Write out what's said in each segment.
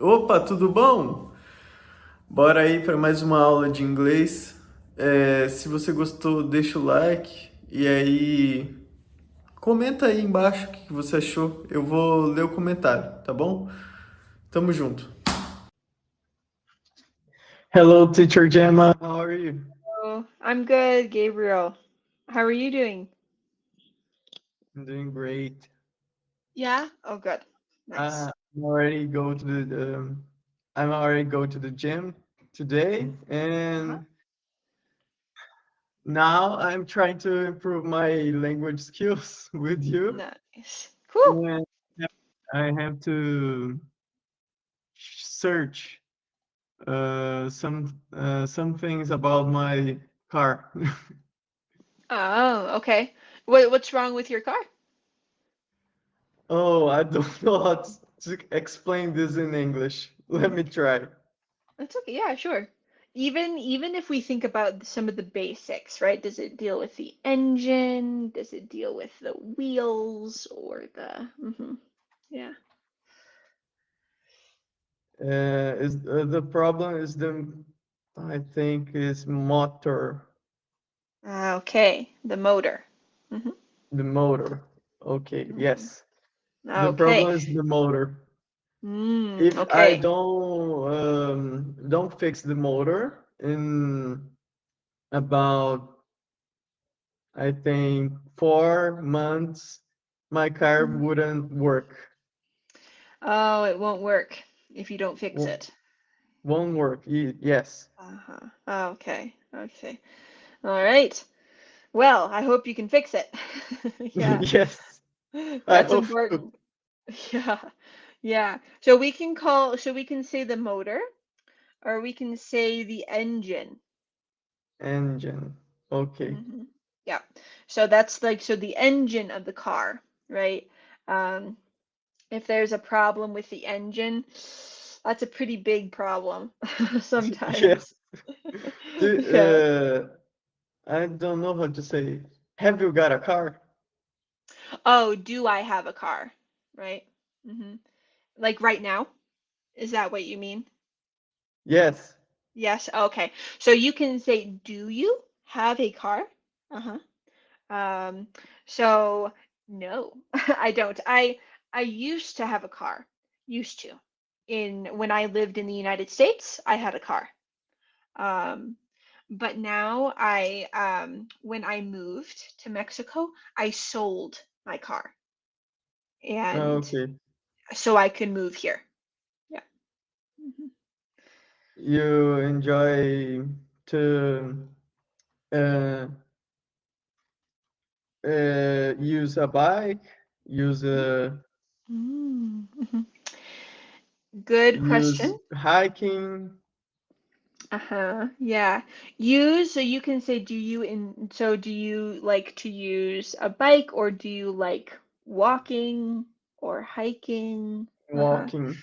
Opa, tudo bom? Bora aí para mais uma aula de inglês. Se você gostou, deixa o like e aí comenta aí embaixo o que você achou. Eu vou ler o comentário, tá bom? Tamo junto. Hello, teacher Gemma. How are you? Oh, I'm good, Gabriel. How are you doing? I'm doing great. Yeah? Oh, good. Nice. I'm already go to I'm already go to the gym today, Uh-huh. and now I'm trying to improve my language skills with you. Nice. Cool. And I have to search some things about my car. Oh, okay. What's wrong with your car? Oh, I don't know how to explain this in English. Let me try. That's okay. Yeah, sure. Even if we think about some of the basics, right? Does it deal with the engine? Does it deal with the wheels or the Yeah. Is the problem is I think is motor, Okay, the motor. hmm the motor. Okay, hmm yes. The Okay. problem is the motor. If I Okay. don't fix the motor in about I think 4 months, my car Mhm. wouldn't work. Oh, it won't work if you don't fix Wo- it. Won't work. Yes. Uh-huh. Okay. Okay. All right. Well, I hope you can fix it. Yeah. Yes. I That's hope so. important. Yeah. Yeah. So we can say the motor or we can say the engine. Engine. Okay. hmm Yeah. So that's like so the engine of the car, right? Um, if there's a problem with the engine, that's a pretty big problem sometimes. Yes. Do, Yeah. I don't know how to say. Have you got a car? Oh, do I have a car? Right? hmm Like right now? Is that what you mean? Yes. Yes. Okay. So you can say, do you have a car? Uh-huh. Um, so no, I don't. I used to have a car. Used to. In when I lived in the United States, I had a car. Um, but now when I moved to Mexico, I sold my car and Okay. so I could move here. Yeah. Mhm. You enjoy to uh, use a bike, use a Mhm. Good use question. hiking. Uh-huh. Yeah. Use, so you can say, do you like to use a bike or do you like walking or hiking? Uh-huh. Walking.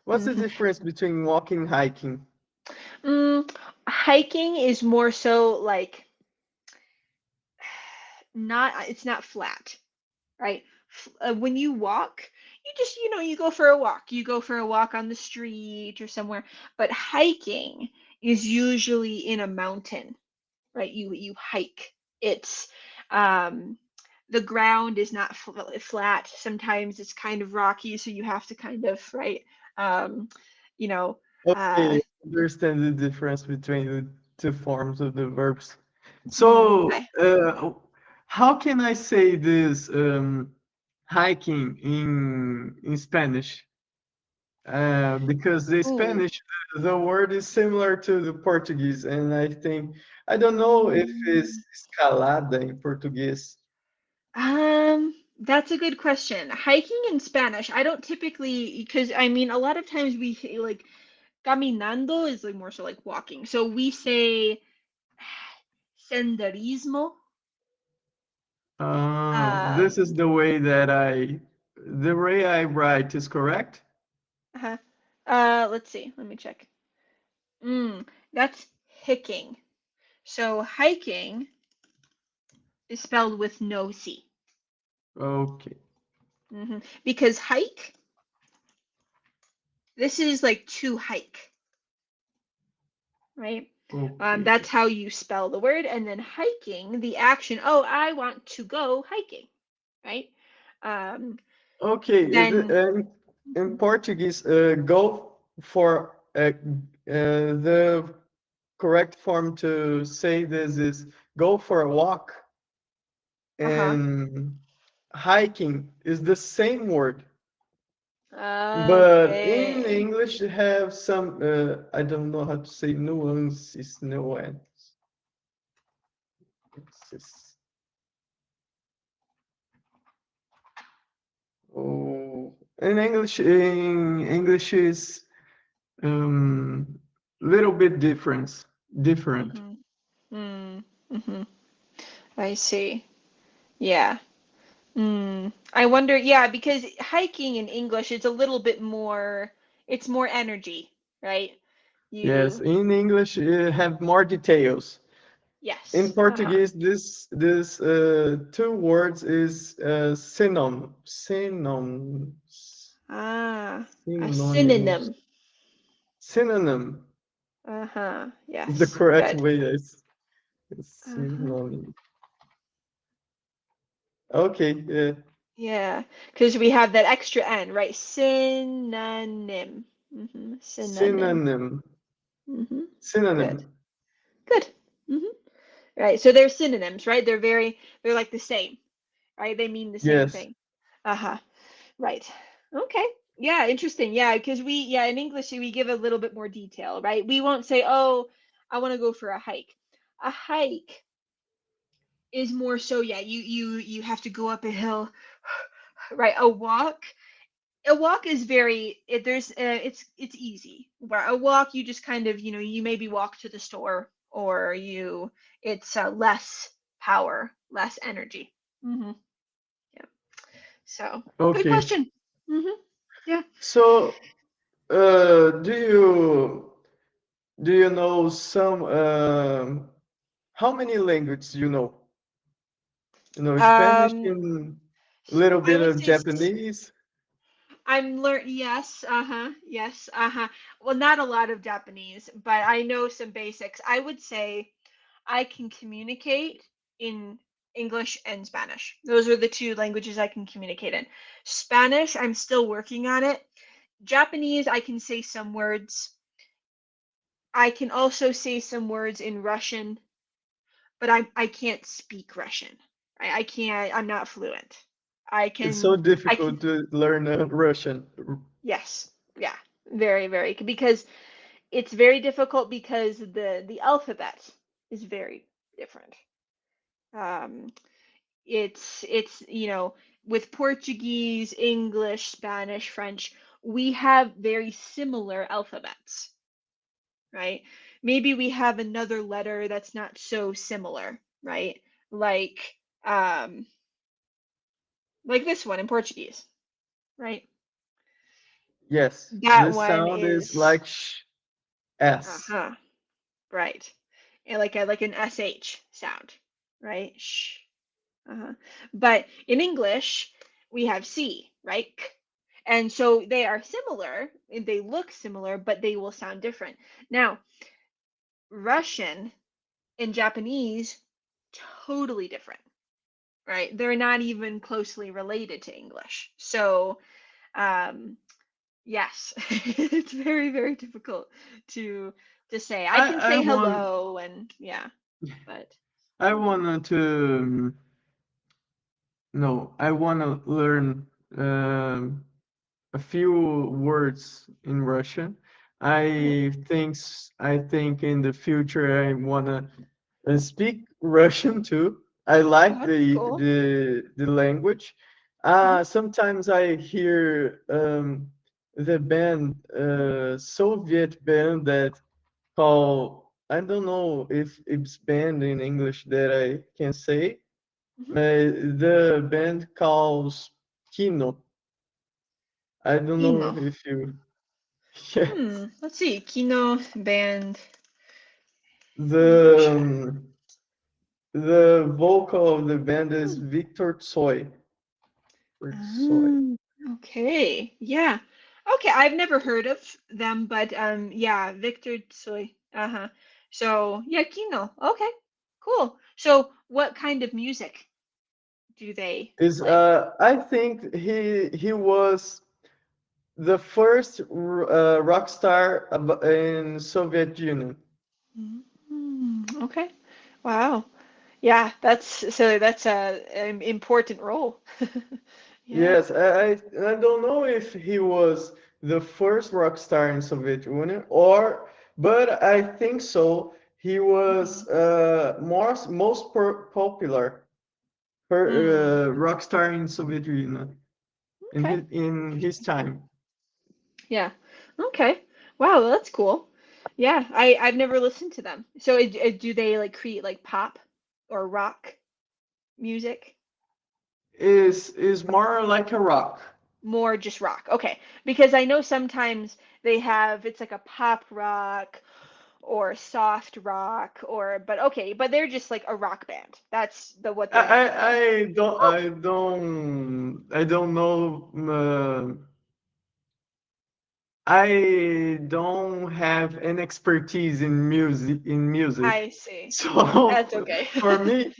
What's the hmm difference between walking and hiking? Hiking is more so like it's not flat, right? When you walk, you just, you go for a walk. You go for a walk on the street or somewhere. But hiking is usually in a mountain, right? You hike. It's um the ground is not flat. Sometimes it's kind of rocky, so you have to kind of, right? Um, you know, uh, Okay, understand the difference between the two forms of the verbs. So, okay. how can I say this hiking in Spanish? Because the Ooh. Spanish, the word is similar to the Portuguese, and I don't know if it's Mm, escalada in Portuguese. that's a good question. Hiking in Spanish, I don't typically, because I mean, a lot of times we say like caminando is like more so like walking. So we say senderismo. This is Um, the way I write is correct? uh, let's see. Let me check. That's hiking. So hiking is spelled with no C. Okay. Because hike This is like to hike, right? Okay. That's how you spell the word. And then hiking, the action, oh, I want to go hiking, right? Um, Okay, then, in Portuguese, go for the correct form to say this is go for a walk, uh-huh. and hiking is the same word, but in Okay. English you have some I don't know how to say nuances. Oh, in English is little bit different. Mm-hmm. Mm-hmm. I see. Yeah. I wonder, yeah, because hiking in English is a little bit more, it's more energy, right? Yes, You, in English you have more details. In yes. Uh-huh. Portuguese, this two words is Ah, a synonyms. synonym. Synonym Uh-huh. is the Yes. correct Good. way. Is Uh-huh. synonym. Okay, Yeah, because we have that extra N, right? Synonym. Synonym. synonym, Mm-hmm. Good. synonym. Good. Mm-hmm. Right. So they're synonyms, right? They're like the same, right? They mean the same Yes. thing. Uh-huh. Right. Okay. Yeah, interesting. Yeah, because yeah, in English we give a little bit more detail, right? We won't say, "Oh, I want to go for a hike." A hike is more so, yeah, you have to go up a hill, right? A walk is very it's easy. Where a walk you just kind of, you maybe walk to the store, or it's less power, less energy. Mhm. Yeah. So, good Okay. question. Mhm. Yeah. So, do you know some how many languages you know? You know Spanish Um and a little I bit would of say Japanese. yes, yes, well, not a lot of Japanese, but I know some basics. I would say I can communicate in English and Spanish. Those are the two languages I can communicate in. Spanish, I'm still working on it. Japanese, I can say some words. I can also say some words in Russian, but I can't speak Russian. I can't. I'm not fluent. I It's so can. I can. difficult to learn Russian. Yes. Yeah. Very, very. Because it's very difficult because the alphabet is very different. Um, it's with Portuguese, English, Spanish, French, we have very similar alphabets, right? Maybe we have another letter that's not so similar, right? Like um like this one in Portuguese, right? Yes, That this one sound is is like S. uh-huh, right. And like an sh sound, right? Shh. Uh-huh. But in English, we have C, right? K. And so they are similar, and they look similar, but they will sound different. Now, Russian and Japanese, totally different, right? They're not even closely related to English. So, um, yes, it's very, very difficult to to say. I can I say want hello and yeah, but I mhm. wanted to no, I want to learn a few words in Russian. Oh, I think in the future I wanna speak Russian too. I oh, like that's cool. the language. Mhm. Sometimes I hear the band Soviet band that call, I don't know if it's band in English that I can say. Mhm. The band calls Kino. I don't know Kino. if you yes. Let's see. Kino band The Russia. the vocal of the band is Hmm. Victor Tsoi. Or Tsoi. Ah, okay. Yeah. Okay, I've never heard of them, but yeah, Victor Tsoi. Uh-huh. So, yeah, Kino. Okay. Cool. So, what kind of music do they Is play? I think he was the first rock star in Soviet Union. Okay. Wow. Yeah, that's an important role. Yeah. Yes, I don't know if he was the first rock star in Soviet Union or, but I think so. He Hmm. was most popular Mm. rock star in Soviet Union Okay. in his time. Yeah. Okay. Wow, well, that's cool. Yeah, I've never listened to them. So do they like create like pop or rock music? Is more like a rock. More just rock. Okay. Because I know sometimes they have it's like a pop rock or soft rock or but okay, but they're just like a rock band. That's the what I they're known I, for. I don't Oh. I don't know. I don't have an expertise in music. I see. So That's okay. for me,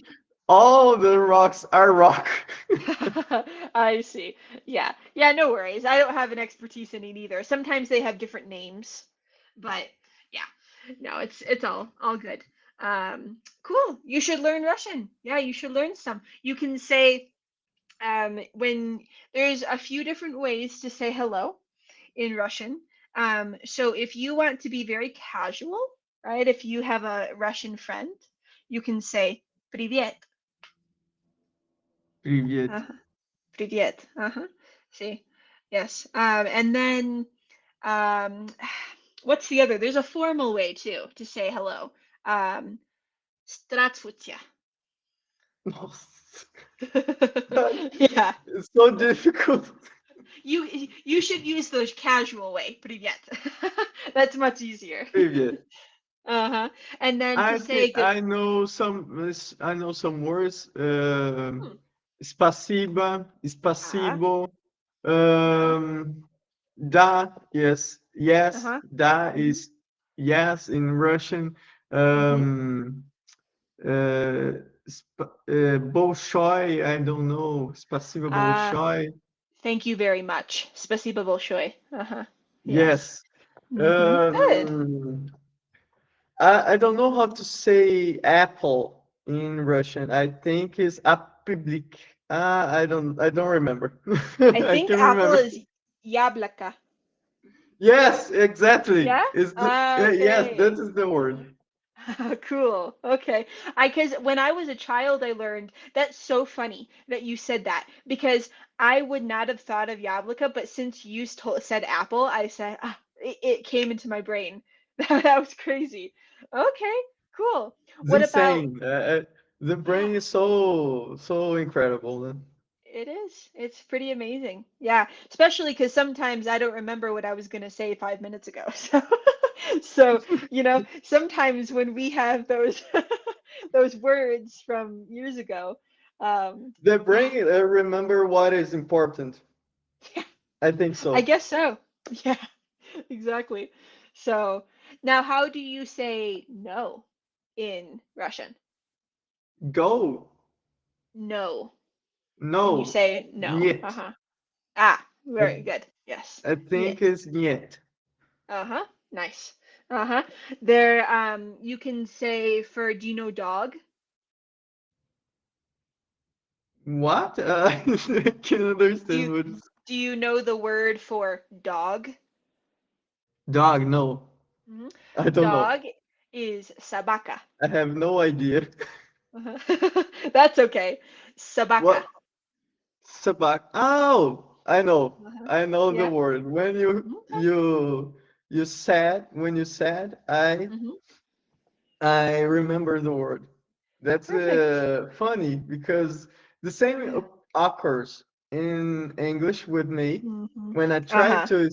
all the rocks are rock. I see. Yeah. Yeah, no worries. I don't have an expertise in it either. Sometimes they have different names, but yeah. No, it's all good. Cool. You should learn Russian. Yeah, you should learn some. You can say when there's a few different ways to say hello in Russian. So if you want to be very casual, right? If you have a Russian friend, you can say "Привет." Привет. Uh-huh. Привет. Uh-huh. See? Yes. And then um, what's the other? There's a formal way too to say hello. Здравствуйте. Nossa, Yeah. it's so difficult. You should use the casual way. Привет. That's much easier. Привет. Uh-huh. And then to I say think good. I know some words. Hmm. Spasiba, Ah. spasibo. Uh-huh. Da, yes, yes. Uh-huh. Da Mm-hmm. is yes in Russian. Mm-hmm. Um, uh, Bolshoi, I don't know. Spasiba Uh, Bolshoi. thank you very much. Спасибо большое. Uh-huh. Yes. Yes. Mm-hmm. Good. Um, I don't know how to say apple in Russian. I think it's apiblik. I don't remember. I I think can apple remember. is яблоко. Yes, exactly. Yeah? Is the yes, that Okay. is the word. Cool. Okay. I because when I was a child, I learned that's so funny that you said that because I would not have thought of yablika, but since you said apple, I said it came into my brain. That was crazy. Okay. Cool. It's What about insane. The yeah? brain is so incredible. It is. It's pretty amazing. Yeah, especially because sometimes I don't remember what I was gonna say 5 minutes ago. So, sometimes when we have those those words from years ago, The yeah, brain remember what is important. yeah, I think I so. guess so. Yeah, exactly. So now, how do you say no in Russian? Go. No, when you No. say no. Niet. Uh-huh. Ah, I, very good. Yes. I think Niet. it's niet. Uh-huh. Nice. Uh-huh. There, you can say for do you know dog? What? I can't Do understand you what do you know the word for dog? dog. No, Hmm. I don't know. Dog is sabaka. I have no idea. Uh-huh. That's okay. Sabaka. What? Sabak. Oh, I know. Uh-huh. I know the Yeah. word. When Okay. you said when you said Hmm. I remember the word. That's Perfect. funny because the same Yeah. occurs in English with me Hmm. when I try Uh-huh. to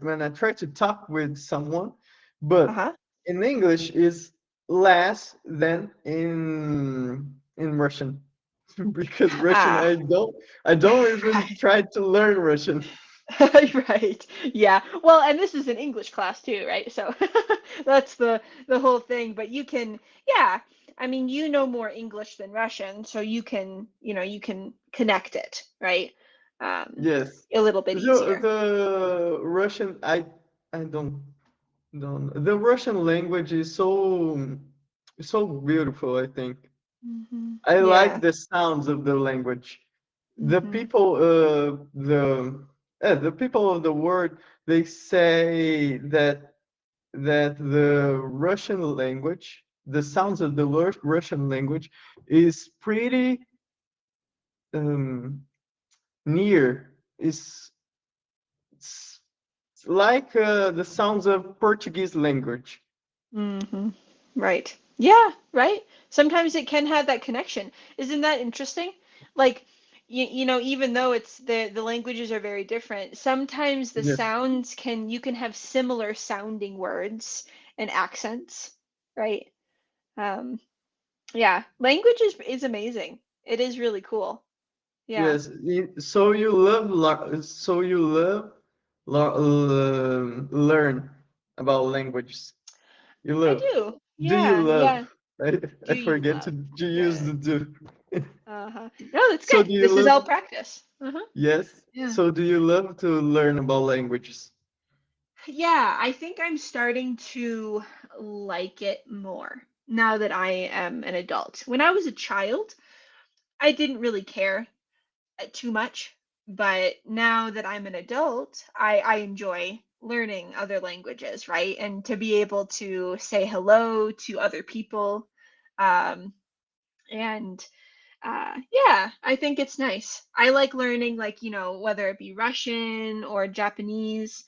when I try to talk with someone, but Uh-huh. in English is less than in Russian because Russian Ah. I don't even Right. try to learn Russian. Right. Yeah. Well, and this is an English class too, right? So that's the whole thing. But you can, yeah. I mean, you know more English than Russian, so you can, you can connect it, right? Um, Yes. a little bit easier. The Russian, I don't. The Russian language is so beautiful, I think. I like Yeah. the sounds of the language. The hmm people, the people of the world, they say that the Russian language, the sounds of the Russian language, is pretty um, near. It's like the sounds of Portuguese language. hmm Right. Yeah, right. Sometimes it can have that connection. Isn't that interesting? Like, even though it's the languages are very different, sometimes the Yes, sounds you can have similar sounding words and accents, right? Um, yeah, language is amazing. It is really cool. Yeah, yes. So you love, so you love learn about languages. You I love. do. Do you Yeah, love? yeah. I Do you forget love? to use Good. the do. Uh-huh. No, that's So good. do you This is love? all practice. Uh-huh. Yes. Yeah. So do you love to learn about languages? Yeah, I think I'm starting to like it more now that I am an adult. When I was a child, I didn't really care too much, but now that I'm an adult, I enjoy learning other languages, right? And to be able to say hello to other people, um, and yeah, I think it's nice. I like learning, like, whether it be Russian or Japanese.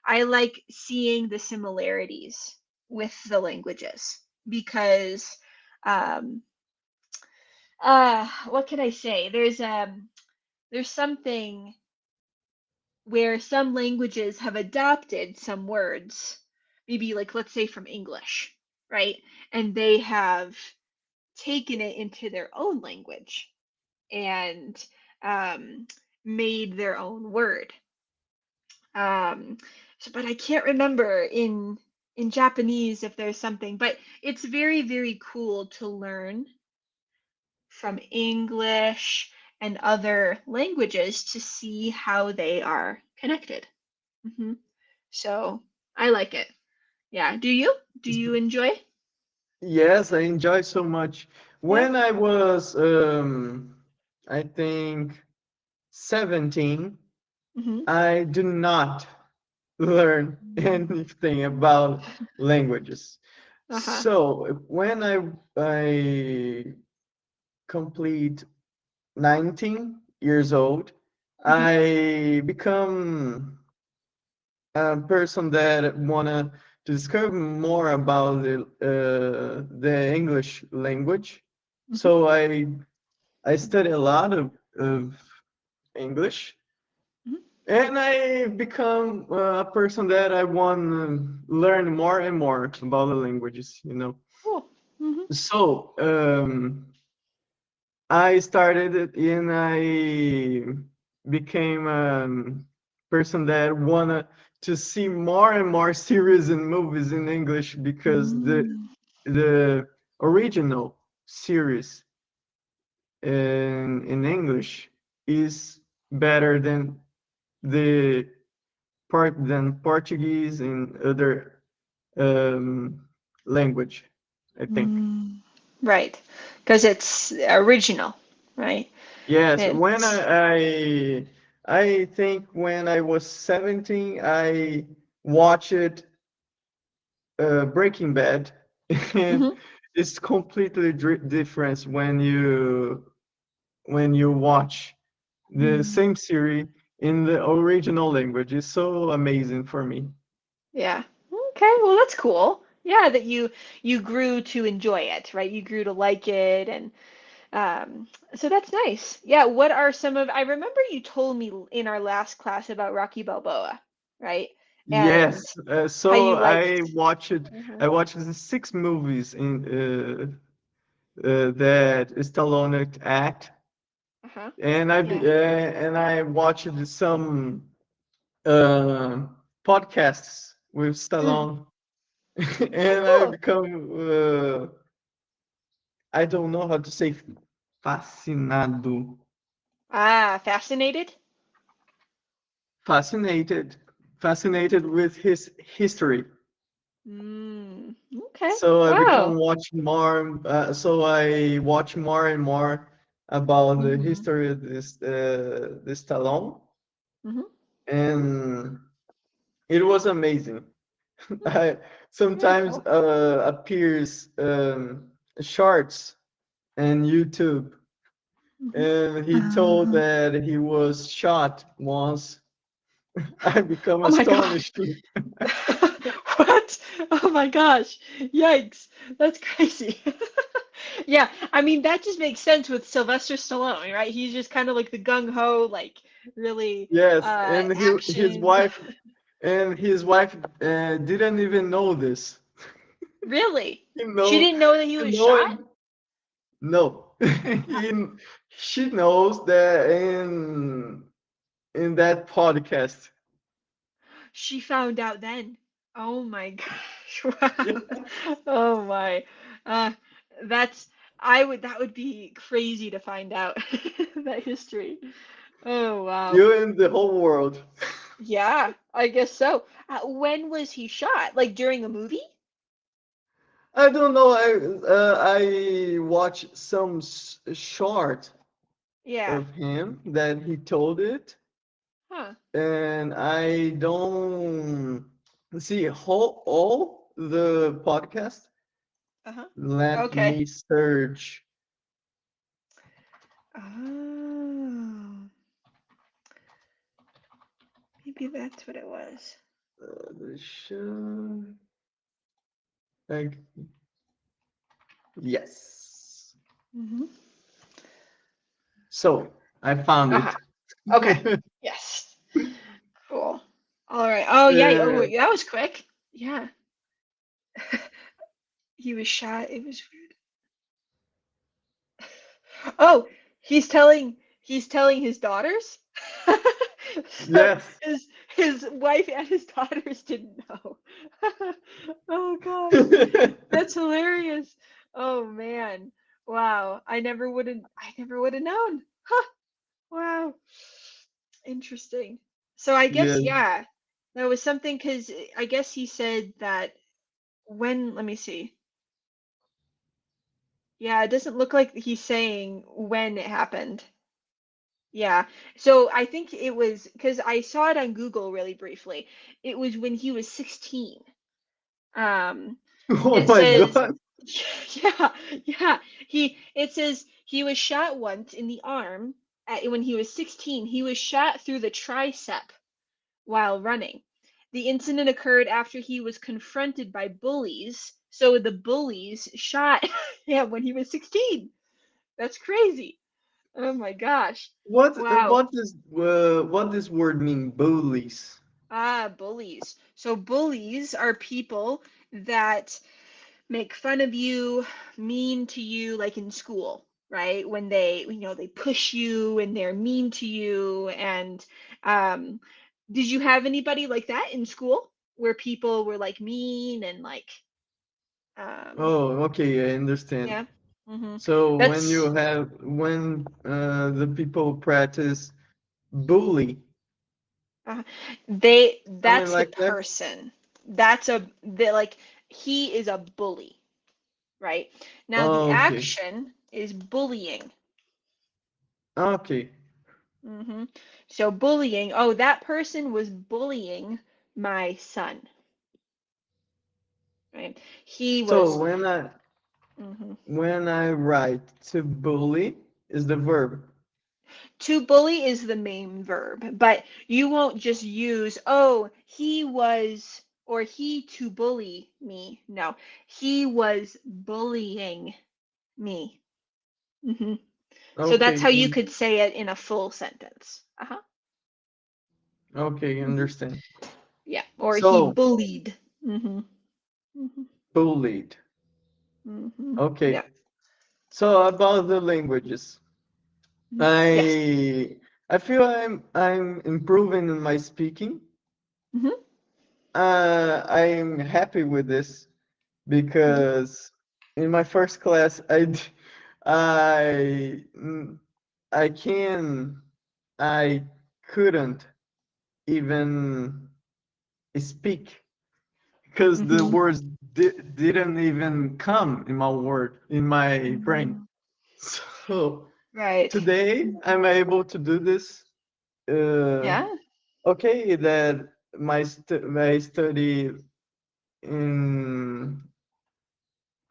I like seeing the similarities with the languages because, um, what can I say? There's something where some languages have adopted some words, maybe like let's say from English, right? And they have taken it into their own language and um, made their own word. Um, but I can't remember in Japanese if there's something, but it's very, very cool to learn from English and other languages to see how they are connected. hmm So I like it. Yeah. Do you? Do you enjoy? Yes, I enjoy so much. Yeah. When I was, I think 17, hmm I do not learn anything about languages. Uh-huh. So when I complete 19 years old, hmm I become a person that wanna discover more about the English language. hmm So I study a lot of English, hmm and I become a person that I want to learn more and more about the languages, you know. Cool. hmm So I started it and I became a person that wanted to see more and more series and movies in English because mm the original series in English is better the than Portuguese and other language, I think. mm Right. Because it's original, right? Yes, when It's I think when I was 17, I watched Breaking Bad, and hmm it's completely different when you watch the mm same series in the original language. It's so amazing for me. Yeah. Okay. Well, that's cool. Yeah, that you grew to enjoy it, right? You grew to like it, and so that's nice. Yeah. What are some of? I remember you told me in our last class about Rocky Balboa, right? And Yes, how so you liked. I Uh-huh. watched the six movies in that Stallone act, Uh-huh. and Yeah. and I watched some uh, podcasts with Mm. Stallone, Oh, and I cool. become I don't know how to say fascinado, Ah, fascinated? fascinated, fascinated with his history. Mm, okay. So I become Wow. watching more. So I watch more and more about the Mm-hmm. history of this Stallone, Mm-hmm. and it was amazing. Hmm, I very sometimes cool. appears shorts on YouTube, Mm-hmm. and he told Uh, that he was shot once. I become oh my gosh. astonished. What? Oh my gosh. Yikes. That's crazy. Yeah, I mean that just makes sense with Sylvester Stallone, right? He's just kind of like the gung ho, like really Yes, and his action. wife didn't even know this. Really? You She know, didn't know that he you was know shot? it. No, Huh. she knows that in that podcast. She found out then. Oh my gosh. Yeah, Wow. Oh my. Uh, that's that would be crazy to find out that history. Oh wow. you and the whole world. Yeah, I guess so. When was he shot? Like during a movie? I don't know. I watched some short Yeah. of him that he told it, Huh. and I don't see all the podcast. Uh-huh. Let Okay. me search Oh, maybe that's what it was. the show. Like, yes. Mm-hmm. So I found Uh-huh. it. Okay. Yes. Cool. All right. Oh, yeah. Oh, uh, wait, that was quick. Yeah. He was shot. It was weird. Oh, he's telling his daughters. So yes. his wife and his daughters didn't know. Oh gosh, that's hilarious. Oh man, wow. I never would have known. Huh. Wow, interesting. So I guess Yes. yeah, that was something because I guess he said that when. Let me see. Yeah, it doesn't look like he's saying when it happened. Yeah. So I think it was because I saw it on Google really briefly. It was when he was 16. Um, Oh it my says, God. yeah, yeah. It says he was shot once in the arm when he was 16. He was shot through the tricep while running. The incident occurred after he was confronted by bullies. So the bullies shot him when he was 16. That's crazy. Oh my gosh. Wow. What this word mean? Bullies. Ah, bullies. So bullies are people that make fun of you, mean to you, like in school, right? When they push you and they're mean to you. And um, did you have anybody like that in school where people were like mean and like, um, Oh, okay, I understand. yeah. Hmm. So That's when the people practice bully, uh, something that's the like that. person. Like he is a bully, right? Now the Okay, action is bullying. okay. Hmm. So bullying, oh, that person was bullying my son, right? He So was, mhm. when I write to bully is the verb. To bully is the main verb, but you won't just use, oh, he was, or he to bully me. No, he was bullying me. Hmm. So that's Okay, how you could say it in a full sentence. Uh-huh. okay, Hmm. understand. Yeah, or he So bullied. Hmm. Hmm. bullied. Hmm. Okay. Yeah. So about the languages, Yes. I feel I'm improving in my speaking. Mhm. I'm happy with this Mhm. because in my first class, I, I can, I couldn't even speak because the Mhm. words didn't even come in my brain. Mhm. So Right. today I'm able to do this. Uh, Yeah. okay, that my study em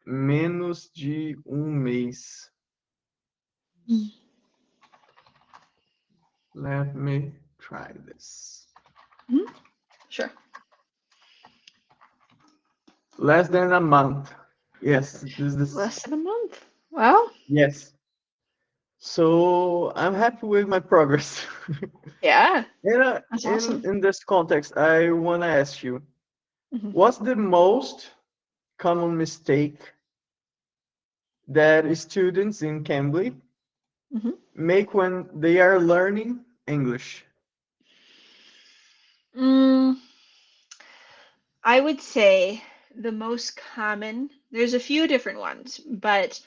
menos de mês. Mm. Let me try this. Mhm. Sure. Less than a month. Yes, this is Less than a month. Well, yes. So I'm happy with my progress. yeah, In, that's in awesome. in this context, I want to ask you, Mhm. what's the most common mistake that students in Cambly Mhm. make when they are learning English? Mm, I would say the most common, there's a few different ones, but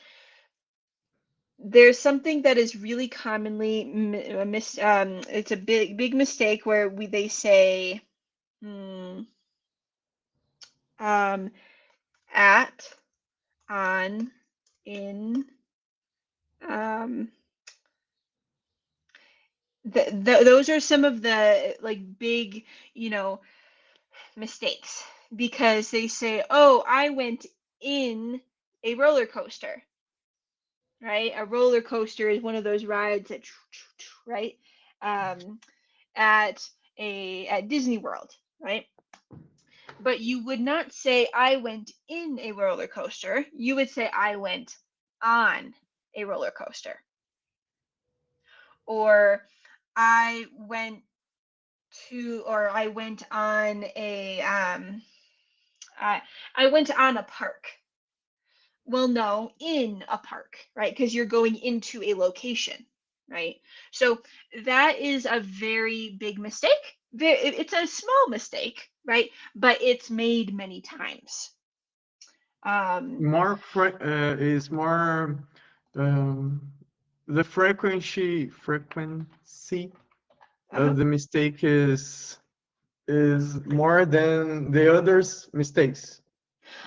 there's something that is really commonly it's a big mistake where they say mm, um, at, on, in, um, those are some of the like big, you know, mistakes because they say, "Oh, I went in a roller coaster." Right? A roller coaster is one of those rides that, right? Um, at at Disney World, right? But you would not say I went in a roller coaster. You would say I went on a roller coaster. Or I went or I went on a I I went on a park. Well, no, in a park, right? Because you're going into a location, right? So that is a very big mistake. It's a small mistake, right? But it's made many times. Um, Is more um, the frequency uh-huh. of the mistake is more than the others' mistakes.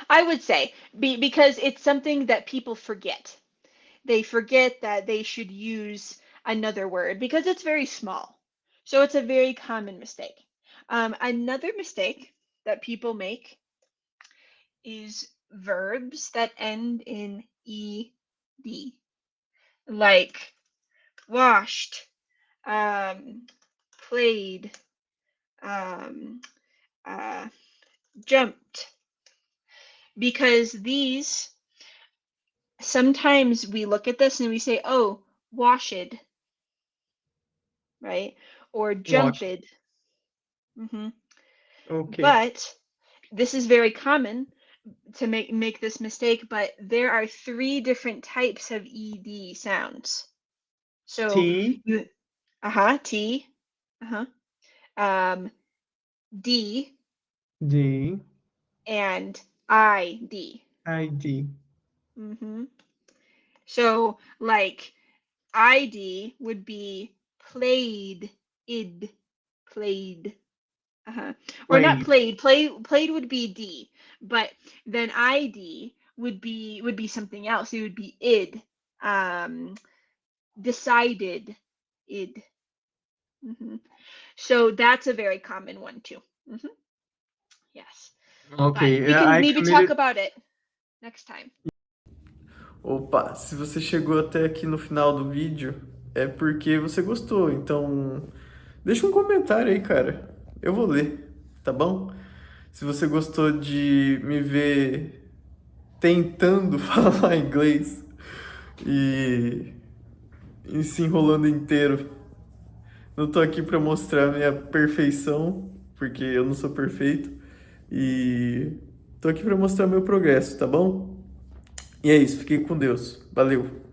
I would say because it's something that people forget. They forget that they should use another word because it's very small. So it's a very common mistake. Another mistake that people make is verbs that end in ed, like washed, um, played, um, uh, jumped, because these sometimes we look at this and we say, "Oh, washed," right, or jumped. Watch. Hmm. Okay. But this is very common to make this mistake. But there are three different types of ed sounds. So T you T, uh-huh, um, D, D and ID. I D. Hmm. So like ID would be played, id, played. Uh-huh. Or not Played. played. Played would be D, but then ID would be something else. It would be id. Um, decided, id. Hmm. So that's a very common one too. Hmm. Yes. But Okay. we can I maybe talk committed. about it next time. Opa, se você chegou até aqui no final do vídeo, é porque você gostou. Então, deixa um comentário aí, cara. Eu vou ler, tá bom? Se você gostou de me ver tentando falar inglês e, e se enrolando inteiro, não tô aqui pra mostrar minha perfeição, porque eu não sou perfeito. E tô aqui pra mostrar meu progresso, tá bom? E é isso, fiquem com Deus. Valeu!